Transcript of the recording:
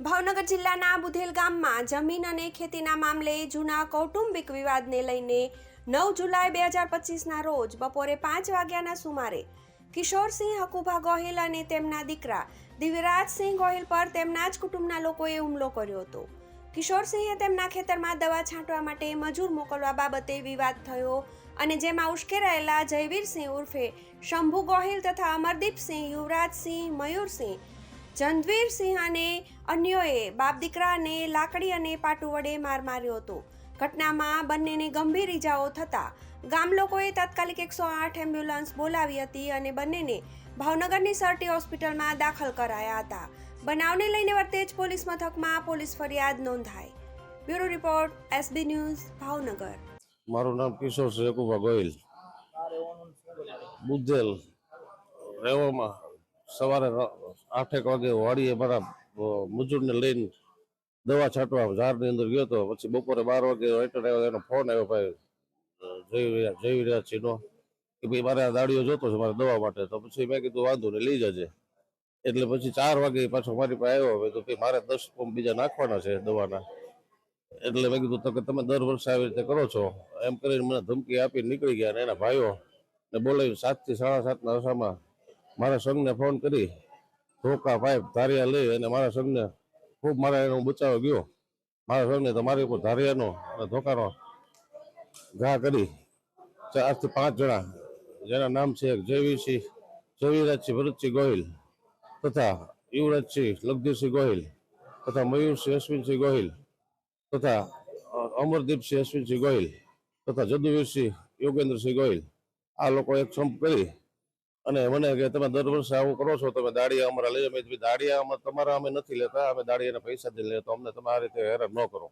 ભાવનગર જિલ્લાના બુધેલ ગામમાં જમીન અને ખેતીના મામલે જૂના કૌટુંબિક વિવાદને લઈને 9 જુલાઈ 2025ના રોજ બપોરે 5 વાગ્યાના સુમારે કિશોરસિંહ હકુભા ગોહિલ અને તેમના દીકરા દિવ્યરાજસિંહ ગોહિલ પર તેમના જ કુટુંબના લોકોએ હુમલો કર્યો હતો. કિશોરસિંહે તેમના ખેતરમાં દવા છાંટવા માટે મજૂર મોકલવા બાબતે વિવાદ થયો અને જેમાં ઉશ્કેરાયેલા જયવીરસિંહ ઉર્ફે શંભુ ગોહિલ તથા અમરદીપસિંહ, યુવરાજસિંહ, મયુરસિંહ, જંધવીરસિંહ અને અન્યોએ બાપ દીકરાને લાકડી અને પાટુ વડે માર માર્યો હતો. ઘટનામાં બંનેને ગંભીર ઈજાઓ થતાં ગામ લોકોએ તાત્કાલિક 108 એમ્બ્યુલન્સ બોલાવી હતી અને બંનેને ભાવનગરની સરટી હોસ્પિટલમાં દાખલ કરાયા હતા. બનાવને લઈને વર્તેજ પોલીસ મથકમાં પોલીસ ફરિયાદ નોંધાઈ. Bureau report, SB news, Bhavnagar. મારું નામ કિશોરસિંહ હકુભા ગોહિલ, બુધેલ રહેવામાં. સવારે 8 વાગે વાડીએ મારા મજૂરને લઈને દવા છાંટવા ઝાડની અંદર ગયો હતો. પછી બપોરે 12 વાગે રિટર્ન આવ્યો, એનો ફોન આવ્યો ભાઈ જયવીરસિંહનો કે ભાઈ મારે આ દાડીઓ જોતો છે મારે દવા માટે. તો પછી મેં કીધું વાંધો નહીં, લઈ જજે. એટલે પછી 4 વાગે પાછો મારી પાસે આવ્યો. તો મારે 10 પંપ બીજા નાખવાના છે દવાના. એટલે મેં કીધું તો કે તમે દર વર્ષે આવી રીતે કરો છો એમ કરીને મને ધમકી આપી નીકળી ગયા. અને એના ભાઈઓ ને બોલાવી 7 થી 7:30ના અરસામાં મારા સંઘને ફોન કરી ધોકા પાઇપ ધારિયા લઈ અને મારા સંઘને ખૂબ મારા એનો બચાવ ગયો. મારા સંઘને તમારી ઉપર ધારિયાનો અને ધોકાનો ઘા કરી 4 થી 5 જણા, જેના નામ છે જયવીરસિંહ, જયવીરાજસિંહ ભરતસિંહ ગોહિલ તથા યુવરાજસિંહ લગધીરસિંહ ગોહિલ તથા મયુરસિંહ અશ્વિનસિંહ ગોહિલ તથા અમરદીપસિંહ અશ્વિનસિંહ ગોહિલ તથા જદુવીરસિંહ યોગેન્દ્રસિંહ ગોહિલ, આ લોકો એક સંપ કરી અને મને કે તમે દર વર્ષે આવું કરો છો, તમે દાડિયા અમારા લઈ. અમે દાડિયા તમારા અમે નથી લેતા, અમે દાડિયાના પૈસા જ લેતા, અમને તમે આ રીતે હેરાન ન કરો.